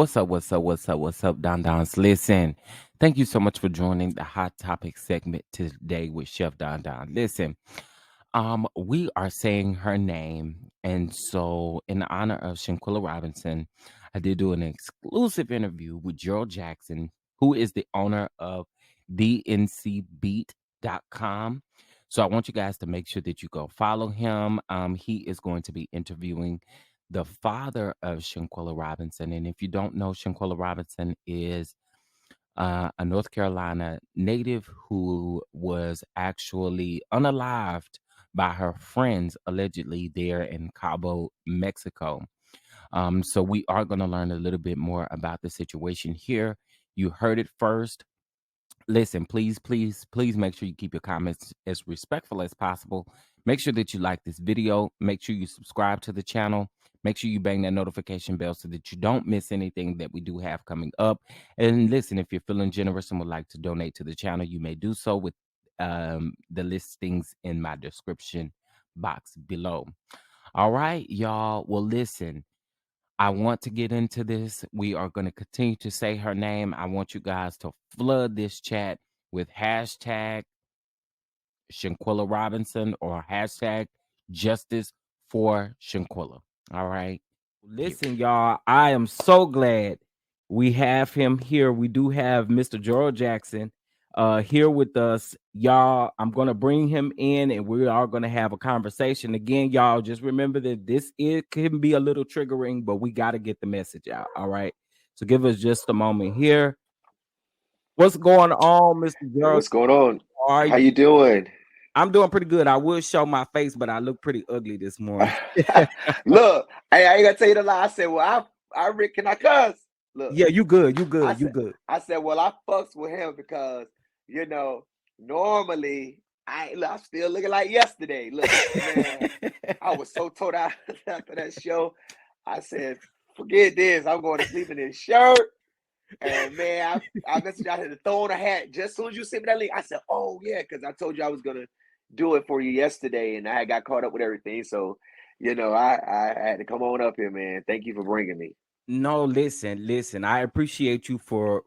What's up? What's up? What's up? What's up, Don Dons? Listen, thank you so much for joining the Hot Topic segment today with Chef Don Don. Listen, we are saying her name, and so in honor of Shanquella Robinson, I did do an exclusive interview with Gerald Jackson, who is the owner of dncbeat.com. So I want you guys to make sure that you go follow him. He is going to be interviewing the father of Shanquella Robinson. And if you don't know, Shanquella Robinson is a North Carolina native who was actually unalived by her friends allegedly there in Cabo, Mexico. So we are going to learn a little bit more about the situation here. You heard it first. Listen, please, please, please make sure you keep your comments as respectful as possible. Make sure that you like this video. Make sure you subscribe to the channel. Make sure you bang that notification bell so that you don't miss anything that we do have coming up. And listen, if you're feeling generous and would like to donate to the channel, you may do so with the listings in my description box below. All right, y'all. Well, listen. I want to get into this. We are going to continue to say her name. I want you guys to flood this chat with hashtag Shanquella Robinson or hashtag justice for Shanquella. All right. Listen, y'all, I am so glad we have him here. We do have Mr. Gerald Jackson here with us. Y'all, I'm going to bring him in and we are going to have a conversation. Again, y'all, just remember that it can be a little triggering, but we got to get the message out. All right. So give us just a moment here. What's going on, Mr. Hey, Gerald? what's going on? How are How you? you doing? I'm doing pretty good. I would show my face, but I look pretty ugly this morning. Look, I ain't gonna tell you the lie. I said, well, Rick, can I cuss? Look, Yeah, you good. You I good. You said, good. well, I fucks with him because you know, normally I'm still looking like yesterday. Look, man, I was so told out after that show. I said, forget this. I'm going to sleep in this shirt. And man, I messaged out here to throw on a hat. Just as soon as you sent me that link, I said, "Oh yeah," because I told you I was gonna do it for you yesterday, and I got caught up with everything. So, I had to come on up here, man. Thank you for bringing me. No, listen. I appreciate you for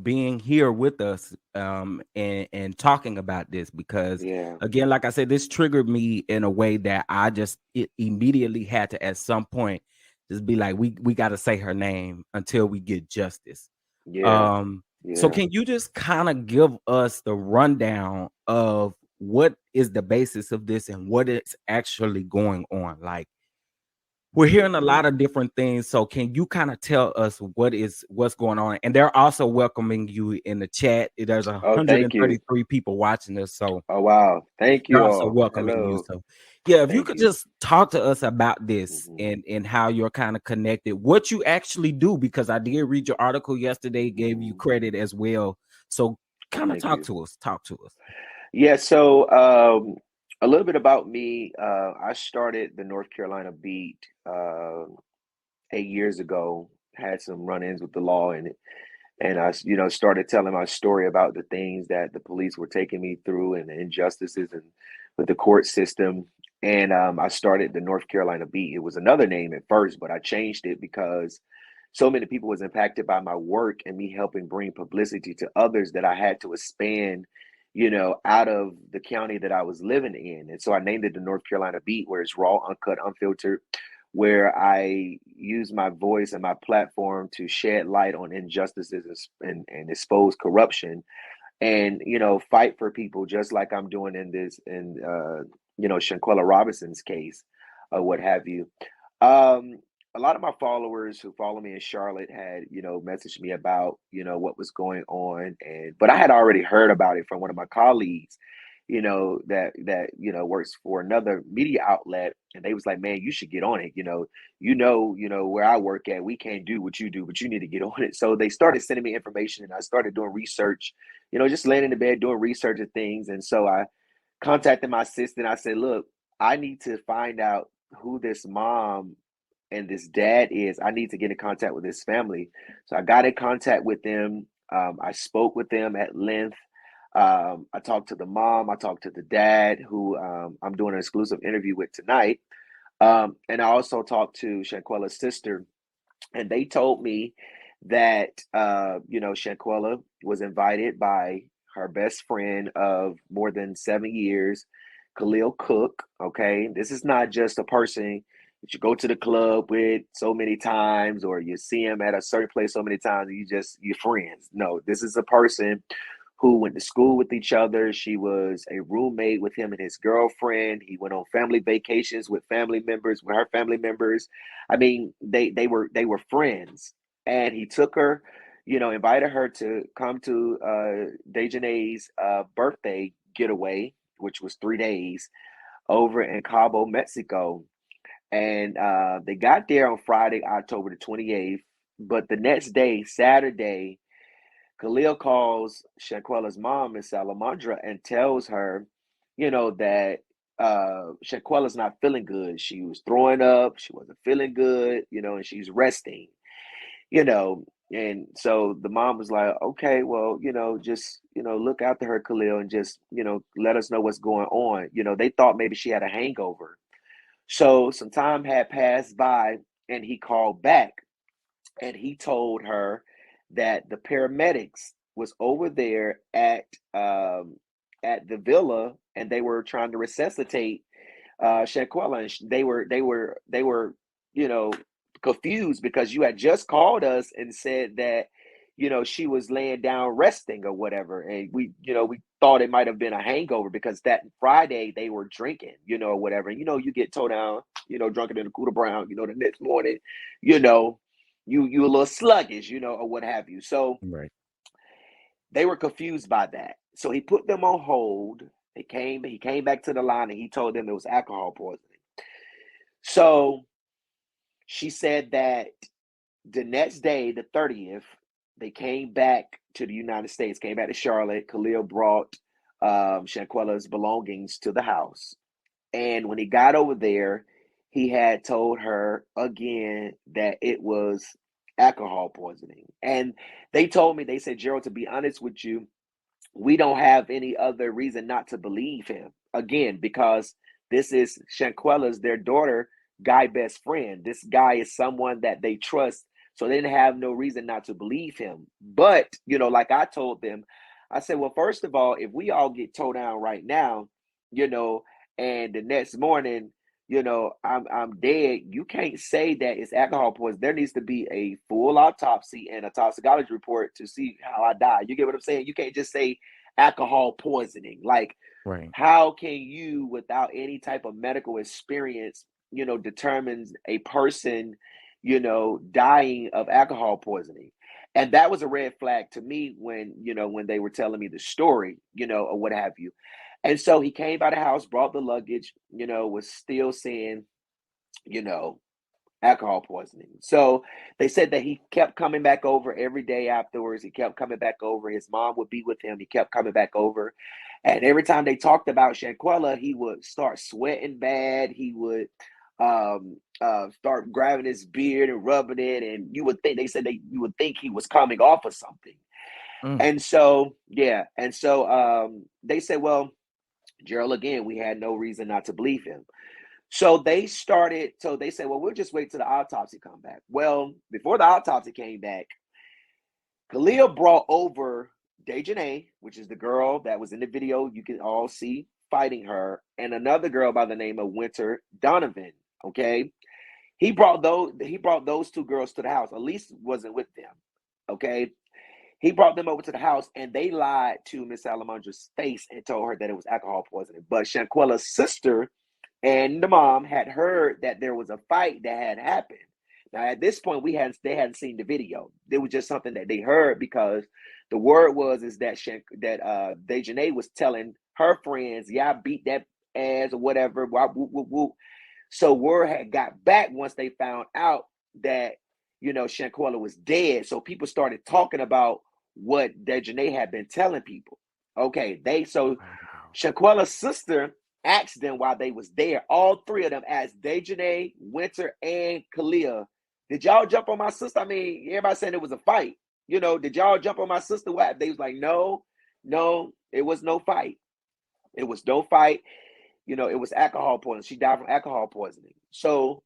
being here with us and talking about this because Yeah, again, like I said, this triggered me in a way that it immediately had to at some point just be like we got to say her name until we get justice. yeah, So yeah. can you just kind of give us the rundown of what is the basis of this and what is actually going on? Like we're hearing a Hmm. lot of different things. So can you kind of tell us what's going on? And they're also welcoming you in the chat. There's Oh, thank you. 133 people watching this. So Oh, wow. Thank they're you also all. welcoming you. Hello. So yeah, if you Thank could you. just talk to us about this Hmm. and how you're kind of connected, what you actually do, because I did read your article yesterday, gave you Hmm. credit as well. So kind of Thank talk you. to us. Talk to us. Yeah, so a little bit about me. I started the North Carolina Beat 8 years ago. Had some run-ins with the law, and I started telling my story about the things that the police were taking me through and the injustices and with the court system. And I started the North Carolina Beat. It was another name at first, but I changed it because so many people was impacted by my work and me helping bring publicity to others that I had to expand, out of the county that I was living in. And so I named it the North Carolina Beat, where it's raw, uncut, unfiltered, where I use my voice and my platform to shed light on injustices and expose corruption and, fight for people just like I'm doing in Shanquella Robinson's case or what have you. Um, a lot of my followers who follow me in Charlotte had, messaged me about, what was going on, but I had already heard about it from one of my colleagues, that works for another media outlet, and they was like, "Man, you should get on it. Where I work at, we can't do what you do, but you need to get on it." So they started sending me information, and I started doing research, just laying in the bed doing research and things, and so I contacted my assistant. I said, "Look, I need to find out who this mom and this dad is. I need to get in contact with this family." So I got in contact with them. I spoke with them at length. I talked to the mom. I talked to the dad, who I'm doing an exclusive interview with tonight. And I also talked to Shanquella's sister, and they told me that Shanquella was invited by her best friend of more than 7 years, Khalil Cook. Okay, this is not just a person that you go to the club with so many times, or you see him at a certain place so many times, and you're friends. No, this is a person who went to school with each other. She was a roommate with him and his girlfriend. He went on family vacations with her family members. I mean, they were friends, and he took her, invited her to come to Dejanay's birthday getaway, which was 3 days over in Cabo, Mexico. And they got there on Friday, October the 28th. But the next day, Saturday, Khalil calls Shanquella's mom, Miss Salamandra, and tells her, that Shanquella's not feeling good. She was throwing up, she wasn't feeling good, and she's resting, you know. And so the mom was like, okay, well, just, look after her, Khalil, and just, let us know what's going on. They thought maybe she had a hangover. So some time had passed by, and he called back, and he told her that the paramedics was over there at the villa, and they were trying to resuscitate Shanquella, and they were you know confused because you had just called us and said that she was laying down resting or whatever, and we thought it might have been a hangover because that Friday they were drinking, or whatever. And you get towed down, drunken in a cooler brown, the next morning, you know you a little sluggish, or what have you. So Right. they were confused by that. So he put them on hold. He came back to the line, and he told them it was alcohol poisoning. So she said that the next day, the 30th, they came back to the United States, came back to Charlotte. Khalil brought Shanquella's belongings to the house. And when he got over there, he had told her again that it was alcohol poisoning. And they said, Gerald, to be honest with you, we don't have any other reason not to believe him. Again, because this is Shanquella's, their daughter, guy best friend. This guy is someone that they trust. So they didn't have no reason not to believe him. But, like I told them, I said, well, first of all, if we all get towed down right now, you know, and the next morning, I'm dead, you can't say that it's alcohol poisoning. There needs to be a full autopsy and a toxicology report to see how I died. You get what I'm saying? You can't just say alcohol poisoning. Like, Right. how can you, without any type of medical experience, determines a person, dying of alcohol poisoning? And that was a red flag to me when they were telling me the story, or what have you. And so he came by the house, brought the luggage, was still saying, you know, alcohol poisoning. So they said that he kept coming back over every day afterwards. He kept coming back over. His mom would be with him. He kept coming back over. And every time they talked about Shanquella, he would start sweating bad. He would start grabbing his beard and rubbing it. And you would think he was coming off of something. Mm. And so, yeah. And so they said, well, Gerald, again, we had no reason not to believe him. So they said, well, we'll just wait till the autopsy come back. Well, before the autopsy came back, Khalil brought over Dejanay, which is the girl that was in the video you can all see fighting her, and another girl by the name of Winter Donovan. Okay. He brought those two girls to the house. Elise wasn't with them. Okay. He brought them over to the house, and they lied to Miss Salamandra's face and told her that it was alcohol poisoning. But Shanquella's sister and the mom had heard that there was a fight that had happened. Now at this point, they hadn't seen the video. It was just something that they heard because the word was is that Dejanay was telling her friends, "Yeah, I beat that ass or whatever." Whoop, whoop, whoop. So word had got back once they found out that Shanquella was dead. So people started talking about what Dejanay had been telling people. Okay, so Wow. Shaquella's sister asked them while they was there. All three of them asked Dejanay, Winter, and Kalia, "Did y'all jump on my sister?" I mean, everybody saying it was a fight. Did y'all jump on my sister? What? They was like, no, no, it was no fight. It was no fight. It was alcohol poisoning. She died from alcohol poisoning. So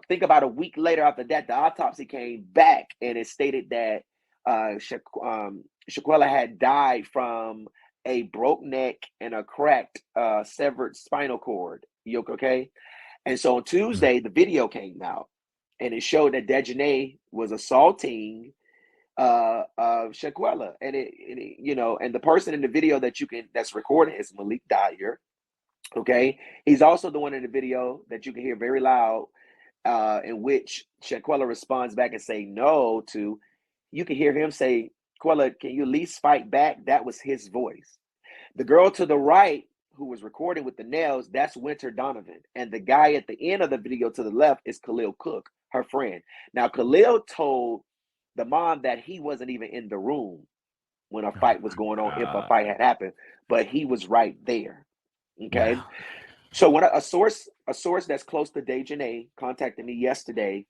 think about a week later after that, the autopsy came back and it stated that Shaquella had died from a broke neck and a cracked, severed spinal cord. Okay? And so on Tuesday, the video came out and it showed that Dejanay was assaulting Shaquella, and the person in the video that's recording is Malik Dyer. Okay, he's also the one in the video that you can hear very loud, in which Shanquella responds back and say no to. You can hear him say, "Quella, can you at least fight back?" That was his voice. The girl to the right, who was recording with the nails, that's Winter Donovan, and the guy at the end of the video to the left is Khalil Cook, her friend. Now, Khalil told the mom that he wasn't even in the room when a Oh fight was my going on, if a God. fight had happened, but he was right there. Okay. Wow. So when a source that's close to Dejanay contacted me yesterday,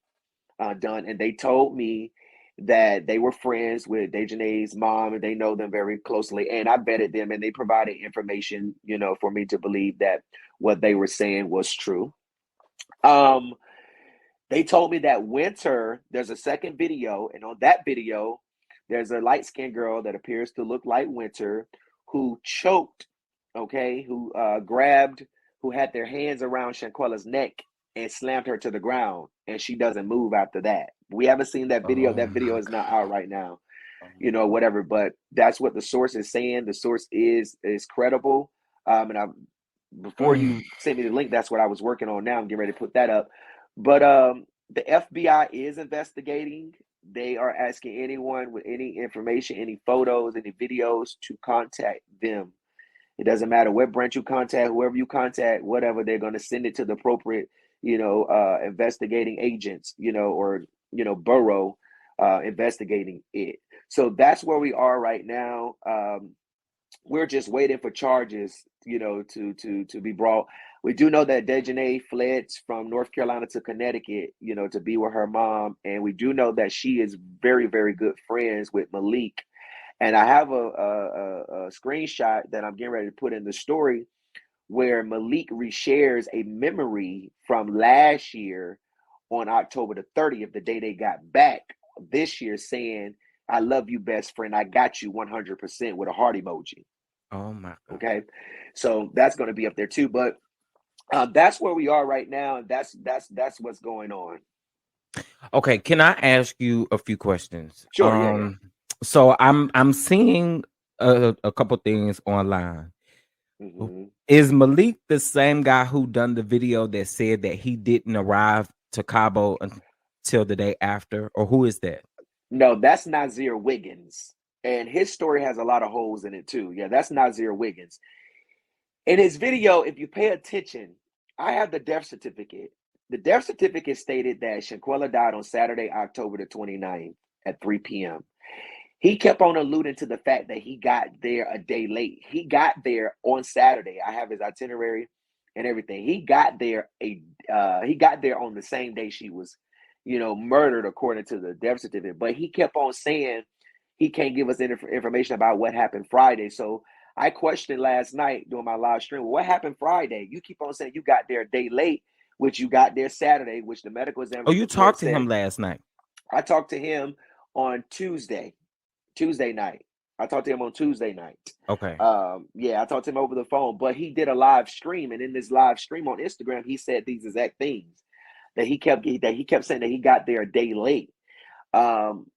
done, and they told me that they were friends with Dejanay's mom and they know them very closely. And I vetted them and they provided information, for me to believe that what they were saying was true. Um, they told me that Winter, there's a second video, and on that video, there's a light skinned girl that appears to look like Winter who choked, okay, who had their hands around Shanquella's neck and slammed her to the ground, and she doesn't move after that. We haven't seen that video. Oh That video my is not God. out right now, Oh my God. whatever, but that's what the source is saying. The source is credible. And I Before Mm. you sent me the link, that's what I was working on now. I'm getting ready to put that up. But the FBI is investigating. They are asking anyone with any information, any photos, any videos to contact them. It doesn't matter what branch you contact, whoever you contact, whatever, they're going to send it to the appropriate, investigating agents, or, borough investigating it. So that's where we are right now. We're just waiting for charges, to be brought. We do know that Dejanay fled from North Carolina to Connecticut, to be with her mom, and we do know that she is very, very good friends with Malik. And I have a screenshot that I'm getting ready to put in the story where Malik reshares a memory from last year on October the 30th, the day they got back this year, saying, "I love you, best friend. I got you 100% with a heart emoji." Oh my God. Okay. So that's going to be up there too. But that's where we are right now. And that's what's going on. Okay, can I ask you a few questions? Sure. Yeah. Yeah. So I'm seeing a couple things online. Hmm. Is Malik the same guy who done the video that said that he didn't arrive to Cabo until the day after, or who is that? No, that's Nazir Wiggins. And his story has a lot of holes in it too. Yeah, that's Nazir Wiggins. In his video, if you pay attention, I have the death certificate. The death certificate stated that Shanquella died on Saturday, October the 29th at 3 p.m. He kept on alluding to the fact that he got there a day late. He got there on Saturday. I have his itinerary and everything. He got there on the same day she was, murdered according to the death certificate. But he kept on saying he can't give us any information about what happened Friday. So I questioned last night during my live stream, well, what happened Friday? You keep on saying you got there a day late, which you got there Saturday, which the medical Oh, examiner you report talked to said. him last night. I talked to him on Tuesday night. I talked to him on Tuesday night. Okay. Yeah, I talked to him over the phone, but he did a live stream, and in this live stream on Instagram, he said these exact things that he kept saying that he got there a day late. Um,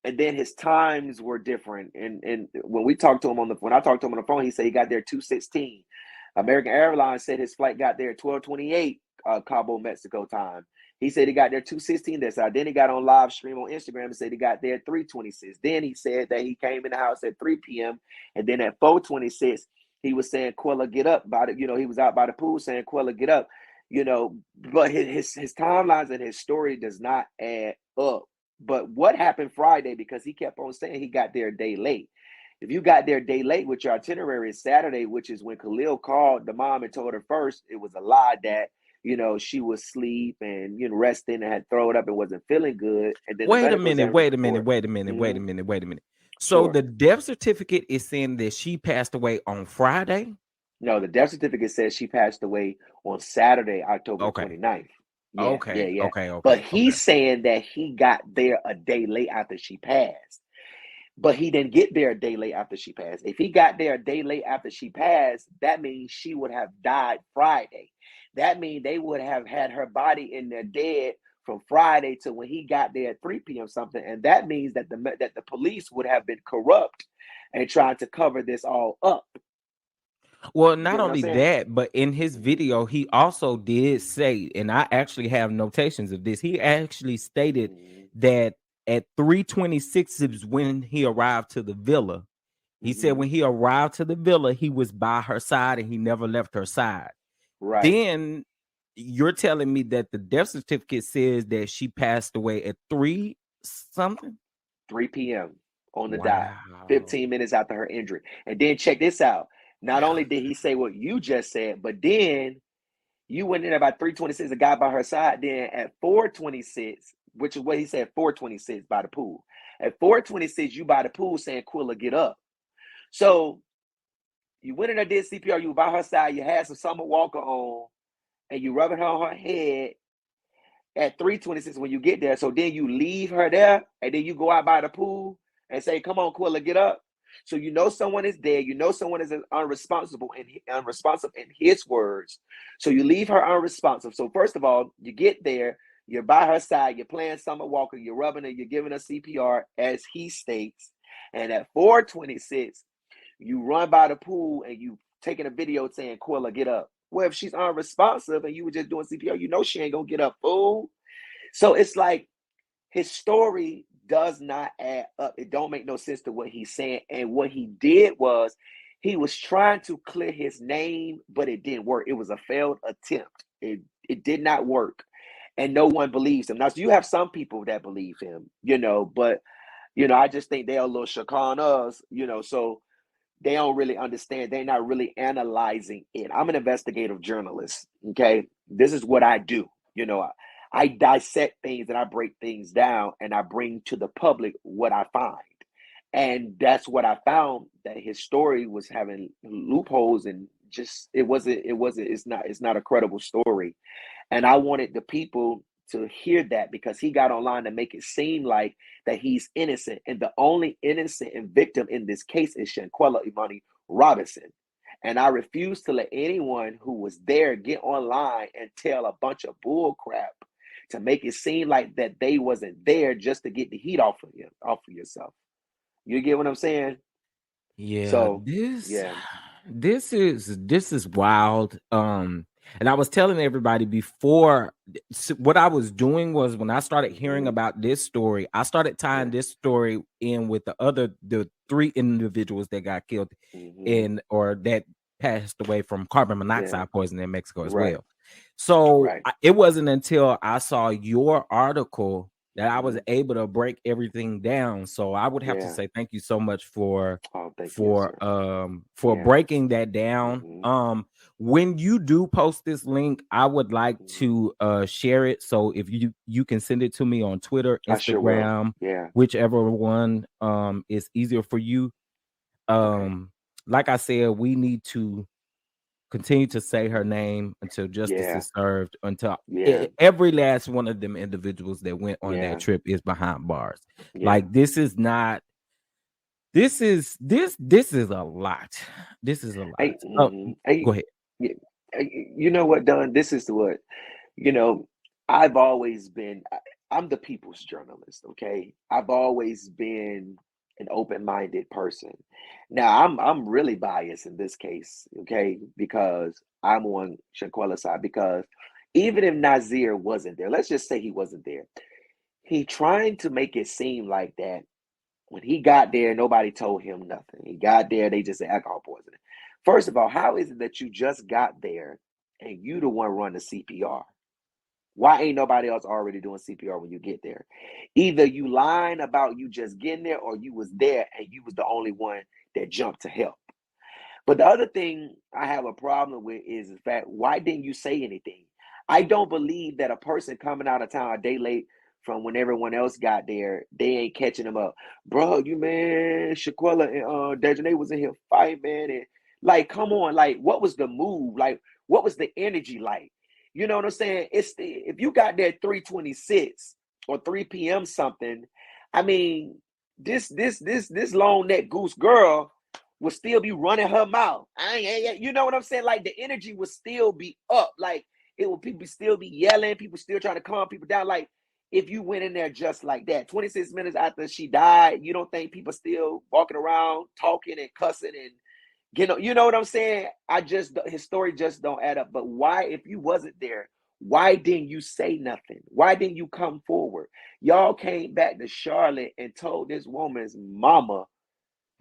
and then his times were different. And when I talked to him on the phone, he said he got there 2:16. American Airlines said his flight got there at 12:28 Cabo, Mexico time. He said he got there 2:16 that side. Then he got on live stream on Instagram and said he got there at 3:26. Then he said that he came in the house at 3 p.m. And then at 4:26, he was saying, "Quella, get up." He was out by the pool saying, "Quella, get up." But his timelines and his story does not add up. But what happened Friday, because he kept on saying he got there a day late. If you got there a day late with your itinerary is Saturday, which is when Khalil called the mom and told her first it was a lie that, she was asleep and, resting and had thrown up and wasn't feeling good. And then the Wait a medical minute, examiner's wait a minute, report. wait a minute, wait Hmm. a minute, wait a minute. So Sure. the death certificate is saying that she passed away on Friday? No, the death certificate says she passed away on Saturday, October the Okay. 29th. Yeah, yeah, Okay, yeah. okay, But okay, okay. he's saying that he got there a day late after she passed. But he didn't get there a day late after she passed. If he got there a day late after she passed, that means she would have died Friday. That means they would have had her body in there dead from Friday to when he got there at 3 p.m. something. And that means that the police would have been corrupt and trying to cover this all up. Well, You not get what I'm only saying? that, but in his Mm-hmm, video, he also did say, and I actually have notations of this. He actually stated mm-hmm, that at 3:26 is when he arrived to the villa. He said mm-hmm. when he arrived to the villa, he was by her side and he never left her side. Right. Then you're telling me that the death certificate says that she passed away at 3 something? 3 p.m. on the dot, Wow. 15 minutes after her injury. And then check this out. Not only did he say what you just said, but then you went in about 3:26, a guy by her side. Then at 4:26, which is what he said, 4:26 by the pool. At 4:26, you by the pool saying, Quilla, get up. So you went in there, did CPR, you were by her side, you had some Summer Walker on, and you rubbing her on her head at 3:26 when you get there. So then you leave her there, and then you go out by the pool and say, "Come on, Quilla, get up." So you know someone is dead. You know someone is unresponsive in his words. So you leave her unresponsive. So first of all, you get there, you're by her side, you're playing Summer Walker, you're rubbing her, you're giving her CPR as he states. And at 4:26, you run by the pool and you taking a video saying, Quilla, get up. Well, if she's unresponsive and you were just doing CPR, you know she ain't gonna get up, fool. So it's like his story does not add up. It don't make no sense to what he's saying. And what he did was he was trying to clear his name, but it didn't work. It was a failed attempt. It did not work. And no one believes him. Now, so you have some people that believe him, but I just think they're a little shook on us, so they don't really understand. They're not really analyzing it. I'm an investigative journalist. Okay. This is what I do. I dissect things and I break things down and I bring to the public what I find. And that's what I found, that his story was having loopholes, and just it's not a credible story. And I wanted the people to hear that, because he got online to make it seem like that he's innocent. And the only innocent and victim in this case is Shanquella Imani Robinson. And I refuse to let anyone who was there get online and tell a bunch of bull crap to make it seem like that they wasn't there just to get the heat off of yourself. You get what I'm saying? Yeah, So, this yeah. this is wild. And I was telling everybody before, what I was doing was when I started hearing Mm-hmm. about this story, I started tying Yeah. this story in with the three individuals that got killed Mm-hmm. in or that passed away from carbon Yeah. monoxide poisoning in Mexico as Right. well. So Right. it wasn't until I saw your article that I was Mm-hmm. able to break everything down. So I would have to Yeah. say thank you so much for Oh, thank you, for sir. um for Yeah. breaking that down. Mm-hmm. When you do post this link, I would like Mm-hmm. to share it. So if you can send it to me on Twitter, I sure will. Instagram, Yeah. whichever one is easier for you. Okay. Um, like I said, we need to continue to say her name until justice Yeah. is served, until Yeah. every last one of them individuals that went on that Yeah. trip is behind bars. Yeah. Like this is not this is a lot. This is a lot. Hey, Oh, hey, go ahead. y- you know what, Don? This is what you know. I've always been. I'm the people's journalist. Okay, I've always been an open-minded person. Now, I'm really biased in this case. Okay, because I'm on Shanquella's side. Because even if Nazir wasn't there, let's just say he wasn't there. He trying to make it seem like that when he got there, nobody told him nothing. He got there, they just said alcohol poisoning. First of all, how is it that you just got there and you the one running the CPR? Why ain't nobody else already doing CPR when you get there? Either you lying about you just getting there, or you was there and you was the only one that jumped to help. But the other thing I have a problem with is the fact, why didn't you say anything? I don't believe that a person coming out of town a day late from when everyone else got there, they ain't catching them up. Bro, you man, Shaquella and Dejanay was in here fighting, man. And like, come on, like, what was the move? Like, what was the energy like? You know what I'm saying? If you got there 3:26 or 3 p.m. something, I mean, this long neck goose girl will still be running her mouth. You know what I'm saying? Like the energy will still be up. Like it will people still be yelling, people still trying to calm people down. Like if you went in there just like that, 26 minutes after she died, you don't think people still walking around talking and cussing and you know what I'm saying? His story just don't add up. But why, if you wasn't there, why didn't you say nothing? Why didn't you come forward? Y'all came back to Charlotte and told this woman's mama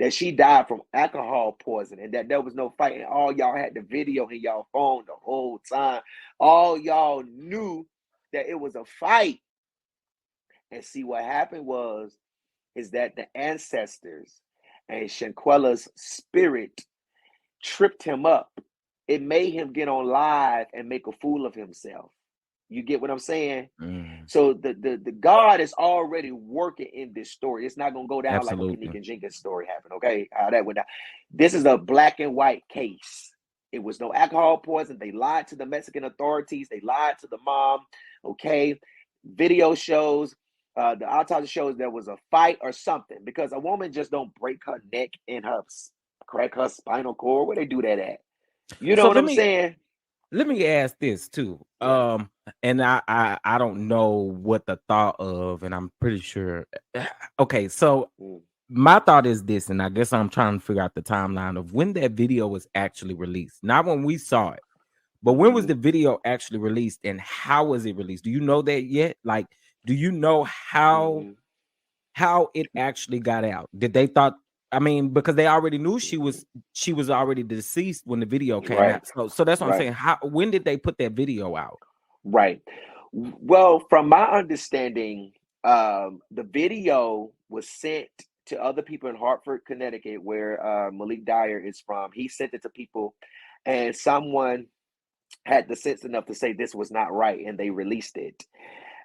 that she died from alcohol poisoning and that there was no fight. And all y'all had the video in y'all phone the whole time. All y'all knew that it was a fight. And see what happened is that the ancestors and Shanquella's spirit tripped him up. It made him get on live and make a fool of himself. You get what I'm saying? Mm, So the God is already working in this story. It's not gonna go down like a absolutely. Kanika Jenkins story happened. Okay, how that went down. This is a black and white case. It was no alcohol poison. They lied to the Mexican authorities. They lied to the mom. Okay, video shows. The autopsy shows there was a fight or something because a woman just don't break her neck and her crack her spinal cord. Where they do that at? You know So what I'm saying? let me ask this too. Yeah. And I don't know what the thought of, and I'm pretty sure. Okay, so Mm, my thought is this, and I guess I'm trying to figure out the timeline of when that video was actually released. Not when we saw it, but when was mm-hmm, the video actually released, and how was it released? Do you know that yet? Like, do you know mm-hmm, how it actually got out? Did they thought? I mean, because they already knew mm-hmm. she was already deceased when the video came Right, out. So that's what I'm right. saying. How when did they put that video out? Right. Well, from my understanding, the video was sent to other people in Hartford, Connecticut, where Malik Dyer is from. He sent it to people, and someone had the sense enough to say this was not right, and they released it.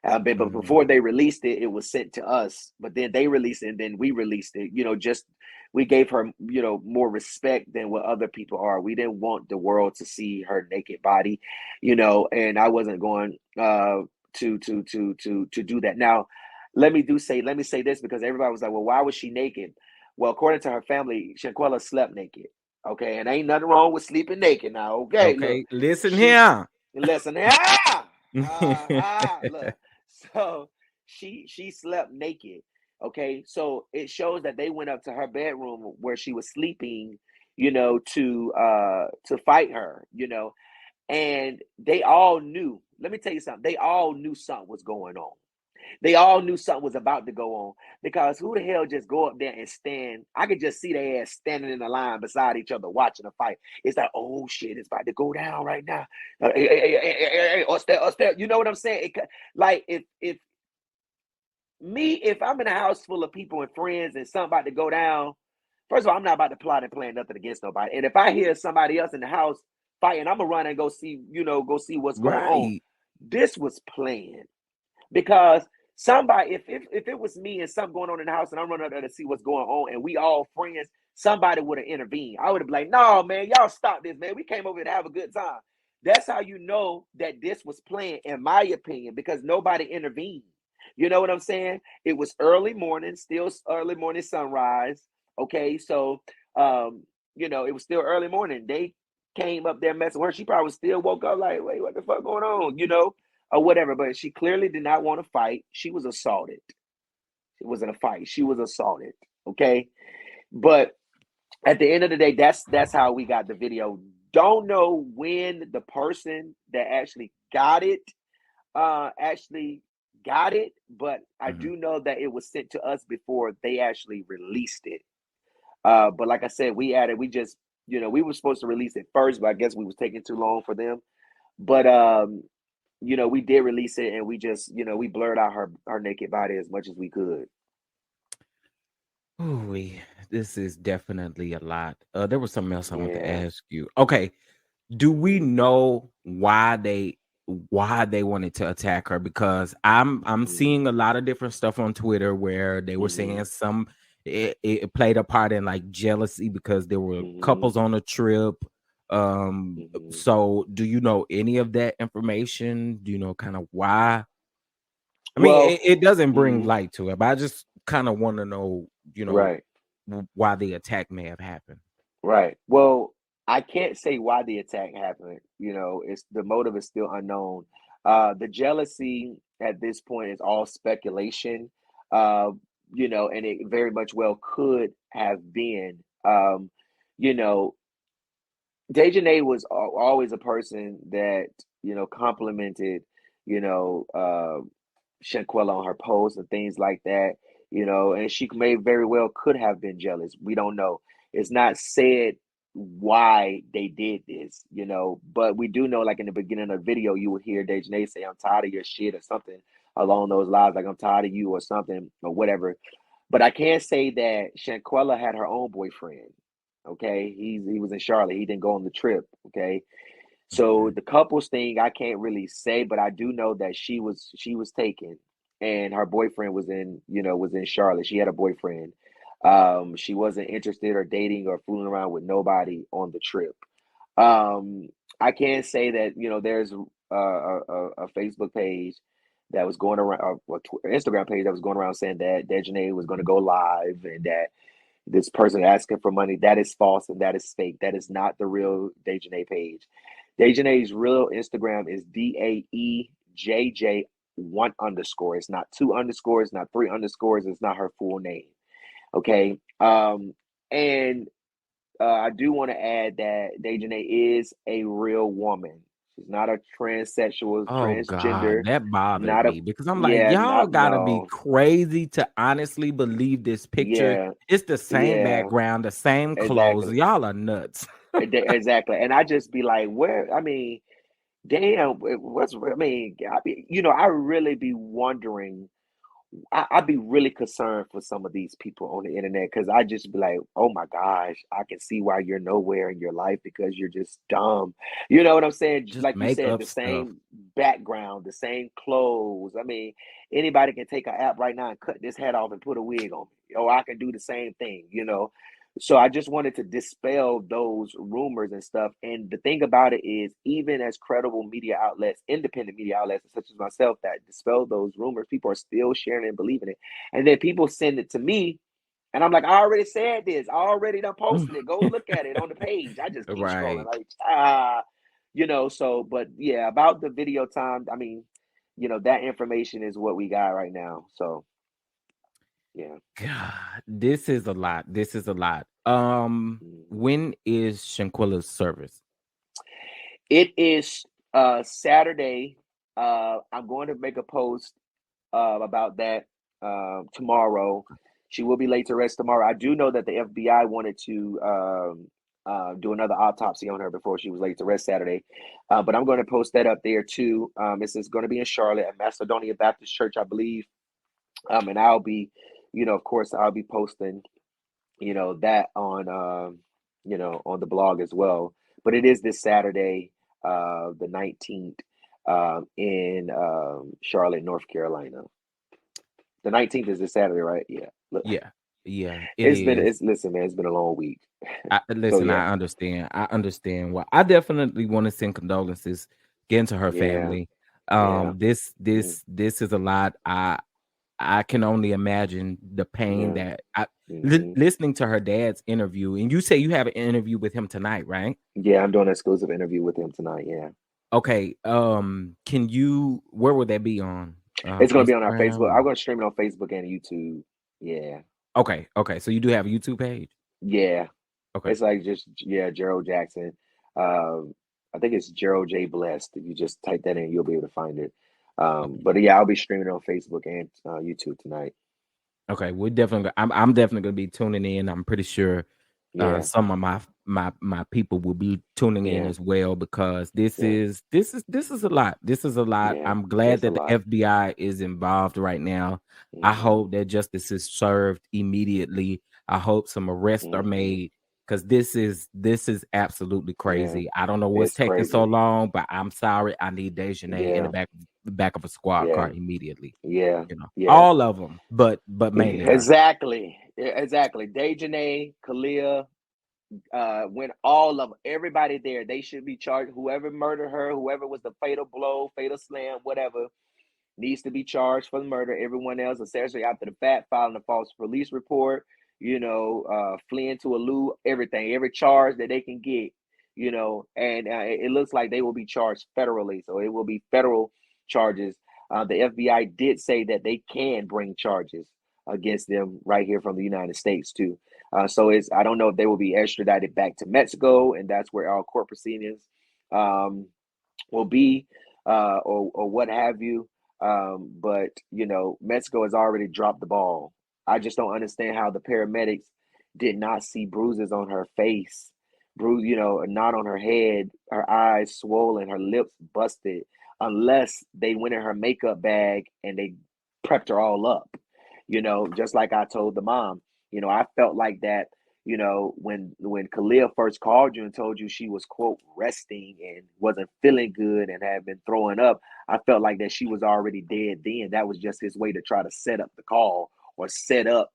But before Mm, they released it, it was sent to us. But then they released it, and then we released it. You know, just we gave her, you know, more respect than what other people are. We didn't want the world to see her naked body, you know. And I wasn't going to do that. Now, let me say this because everybody was like, well, why was she naked? Well, according to her family, Shanquella slept naked. Okay, and ain't nothing wrong with sleeping naked. Now, okay, look, okay, listen she here. listen, look. So she slept naked. Okay, so it shows that they went up to her bedroom where she was sleeping, you know, to fight her, you know, and they all knew. Let me tell you something. They all knew something was going on. They all knew something was about to go on because who the hell just go up there and stand? I could just see their ass standing in a line beside each other watching a fight. It's like, oh shit, it's about to go down right now. Hey, us there. You know what I'm saying? Like if I'm in a house full of people and friends and something about to go down, first of all, I'm not about to plot and plan nothing against nobody. And if I hear somebody else in the house fighting, I'm gonna run and go see, you know, go see what's going on. Right. This was planned because somebody, if it was me and something going on in the house and I'm running up there to see what's going on and we all friends, somebody would have intervened. I would have been like, no, man, y'all stop this, man. We came over here to have a good time. That's how you know that this was planned, in my opinion, because nobody intervened. You know what I'm saying? It was early morning, still early morning sunrise. Okay, so you know, it was still early morning. They came up there messing with her. She probably still woke up like, wait, what the fuck going on? You know, or whatever. But she clearly did not want to fight. She was assaulted. It wasn't a fight. She was assaulted. Okay. But at the end of the day, that's how we got the video. Don't know when the person that actually got it, but I Mhm. do know that it was sent to us before they actually released it. But like I said, we just, you know, we were supposed to release it first, but I guess we was taking too long for them. But you know, we did release it and we just, you know, we blurred out her naked body as much as we could. Ooh, this is definitely a lot. There was something else I want to Yeah. ask you. Okay, do we know why they wanted to attack her? Because I'm Mm-hmm. seeing a lot of different stuff on Twitter where they were Mm-hmm. saying it played a part in like jealousy because there were Mm-hmm. couples on a trip. Mhm. So do you know any of that information? Do you know kind of why? I mean, Well, it doesn't bring mhm, light to it, but I just kind of want to know, right. why the attack may have happened. Right. Well, I can't say why the attack happened. It's the motive is still unknown. The jealousy at this point is all speculation. Uh, and it very much well could have been. You know, Dejanay was always a person that complimented you know uh, Shanquella on her posts and things like that. And she may very well could have been jealous. We don't know. It's not said why they did this, but we do know, like in the beginning of the video, you would hear Dejanay say, "I'm tired of your shit," or something along those lines, like "I'm tired of you," or something, or whatever. But I can say that Shanquella had her own boyfriend. Okay, he was in Charlotte. He didn't go on the trip. Okay, so Okay. the couples thing I can't really say, but I do know that she was taken, and her boyfriend was in Charlotte. She had a boyfriend. She wasn't interested or dating or fooling around with nobody on the trip. Um, I can say that there's a Facebook page that was going around, or Instagram page that was going around saying that Dejanay was going to go live and that this person asking for money. That is false and that is fake. That is not the real Dejanay page. Dejanay's real Instagram is DAEJJ one underscore. It's not two underscores, not three underscores. It's not her full name. Okay. And I do want to add that Dejanay is a real woman. She's not a transsexual, Oh transgender. God, that bothered Not a me because I'm like, Yeah, y'all not gotta be no. crazy to honestly believe this picture. Yeah, It's the same yeah, background, the same clothes. exactly. Y'all are nuts. Exactly. And I just be like, where, I mean, damn, I mean, I really be wondering. I'd be really concerned for some of these people on the internet because I just be like, oh my gosh, I can see why you're nowhere in your life because you're just dumb. You know what I'm saying? Just Like you make said, up the stuff. same background, the same clothes. I mean, anybody can take an app right now and cut this head off and put a wig on me. Or I can do the same thing. So I just wanted to dispel those rumors and stuff. And the thing about it is, even as credible media outlets, independent media outlets such as myself that dispel those rumors, people are still sharing and believing it. And then people send it to me, and I'm like, I already said this. I already done posted it. Go look at it on the page. I just keep scrolling, Right. like So, but yeah, about the video time. I mean, that information is what we got right now. So yeah. God, this is a lot. This is a lot. Mhm. When is Shanquilla's service? It is Saturday. I'm going to make a post about that tomorrow. She will be laid to rest tomorrow. I do know that the FBI wanted to do another autopsy on her before she was laid to rest Saturday. But I'm going to post that up there too. This is going to be in Charlotte at Macedonia Baptist Church, I believe. And I'll be, of course, I'll be posting, that on the blog as well. But it is this Saturday, the 19th, in Charlotte, North Carolina. The 19th is this Saturday, right? Yeah. Look, Yeah. Yeah, it is. listen, man, it's been a long week. So Listen, yeah, I understand. I understand. Well, I definitely want to send condolences again to her yeah, family. yeah, This mm, this is a lot. I can only imagine the pain yeah, that hmm, listening to her dad's interview. And you say you have an interview with him tonight, right? yeah. I'm doing an exclusive interview with him tonight. Yeah, Okay. Can you? Where would that be on? it's gonna be on our Instagram. Facebook. Or? I'm gonna stream it on Facebook and YouTube. Yeah, Okay. Okay. So you do have a YouTube page. yeah. Okay. It's like just Gerald Jackson. I think it's Gerald J Blessed. If you just type that in, you'll be able to find it. Okay. But yeah, I'll be streaming it on Facebook and YouTube tonight. Okay, we're definitely. I'm definitely gonna be tuning in. I'm pretty sure Yeah, some of my people will be tuning in yeah, as well because yeah, this is a lot. This is a lot. yeah. I'm glad It's a that the lot. FBI is involved right now. I Hmm, hope that justice is served immediately. I hope some arrests are hmm. made because this is absolutely Yeah, crazy. I don't know what's it's taking so crazy. long, but I'm sorry. I need Dejanay in Yeah, the back of a squad yeah, car immediately. yeah, yeah. All of them, but mainly her. Exactly. Exactly. Dejanay, Kalia, when all of everybody there, they should be charged. Whoever murdered her, whoever was the fatal blow, fatal slam, whatever, needs to be charged for the murder. Everyone else, essentially after the fact, filing a false police report, fleeing to a loo, everything, every charge that they can get, and it looks like they will be charged federally. So it will be federal charges. The FBI did say that they can bring charges against them right here from the United States too. So I don't know if they will be extradited back to Mexico, and that's where all court proceedings um, will be, or what have you. But Mexico has already dropped the ball. I just don't understand how the paramedics did not see bruises on her face, not on her head, her eyes swollen, her lips busted, unless they went in her makeup bag and they prepped her all up. Just like I told the mom, I felt like that, when Kalia first called you and told you she was, quote, resting and wasn't feeling good and had been throwing up, I felt like that she was already dead then. That was just his way to try to set up the call, or set up,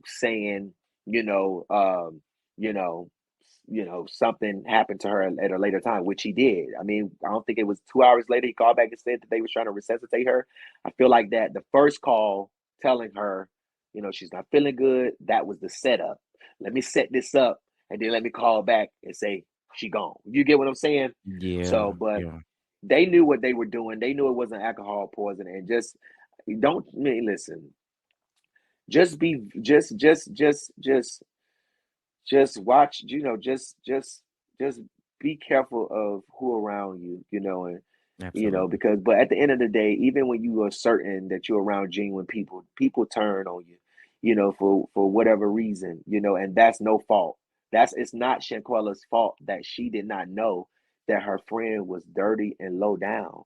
saying, you know, um, you know, something happened to her at a later time, which he did. I mean, I don't think it was 2 hours later he called back and said that they was trying to resuscitate her. I feel like that the first call telling her, she's not feeling good, that was the setup. Let me set this up, and then let me call back and say she gone. You get what I'm saying? So, Yeah, but yeah. they knew what they were doing. They knew it wasn't alcohol poisoning, and just don't I mean, listen. Just be just watch. Just be careful of who around you. And Absolutely. because but at the end of the day, even when you are certain that you're around genuine people, people turn on you, for whatever reason, and that's no fault. It's not Shanquella's fault that she did not know that her friend was dirty and low down.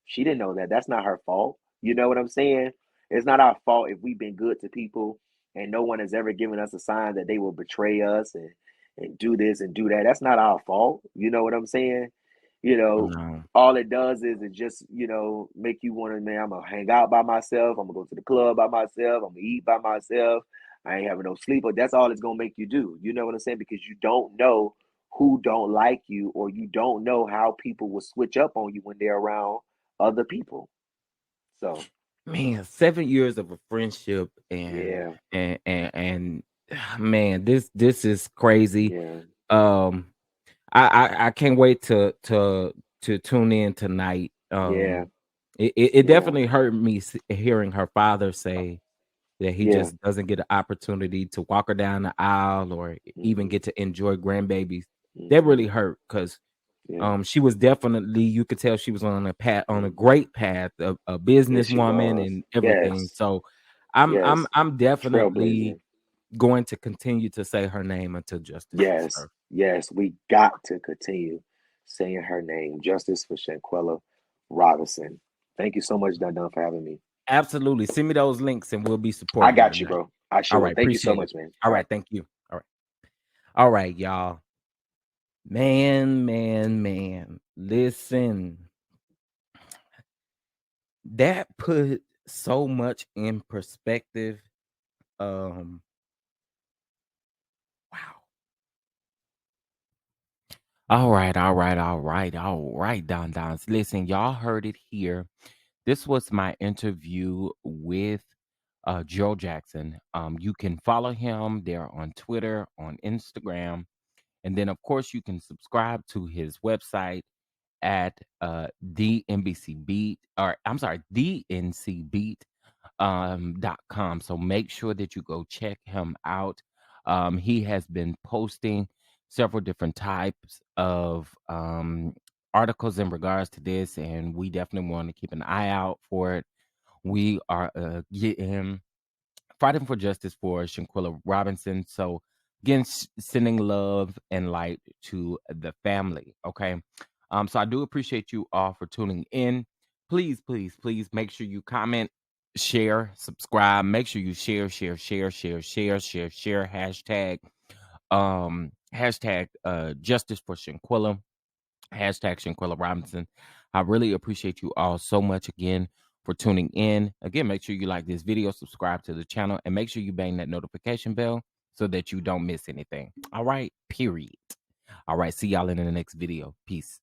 She didn't know that. That's not her fault. You know what I'm saying? It's not our fault if we've been good to people and no one has ever given us a sign that they will betray us and do this and do that. That's not our fault. You know what I'm saying? You know, No. all it does is it just, make you want to, man, I'm gonna hang out by myself. I'm gonna go to the club by myself. I'm gonna eat by myself. I ain't having no sleep, but that's all it's gonna make you do. You know what I'm saying? Because you don't know who don't like you, or you don't know how people will switch up on you when they're around other people. So Man, 7 years of a friendship yeah, and man, this is crazy. yeah, Um, I can't wait to tune in tonight. yeah, It yeah, definitely hurt me hearing her father say that he yeah. just doesn't get an opportunity to walk her down the aisle or even Hmm. get to enjoy grandbabies. That Hmm. really hurt because Yeah. she was definitely, you could tell she was on a path, on a Hmm. great path, a Yes, she businesswoman was. and everything. Yes, So I'm yes. I'm definitely Trailblazer. going to continue to say her name until justice is Yes, served. yes. We got to continue saying her name. Justice for Shanquella Robinson. Thank you so much, Dun Dun, for having me. Absolutely. Send me those links and we'll be I supporting her got you, tonight. bro. I All sure will. right, Thank you so appreciate it. much, man. All All right, right. thank you. All right. All right, y'all. Man, man, man. Listen, that put so much in perspective. Um, wow. All right, all right, all right, all right, Don Dons. Listen, y'all heard it here. This was my interview with Joe Jackson. You can follow him there on Twitter, on Instagram, and then of course you can subscribe to his website at the NBC Beat, or I'm sorry, the NC Beat .com. So make sure that you go check him out. He has been posting several different types of articles in regards to this, and we definitely want to keep an eye out for it. We are getting fighting for justice for Shanquella Robinson. So again, sending love and light to the family. Okay. So I do appreciate you all for tuning in. Please, please, please make sure you comment, share, subscribe. Make sure you share. Hashtag justice for Shanquella. Hashtag Shanquella Robinson. I really appreciate you all so much again for tuning in. Again, make sure you like this video, subscribe to the channel, and make sure you bang that notification bell so that you don't miss anything. All right, period. All right, see y'all in the next video. Peace.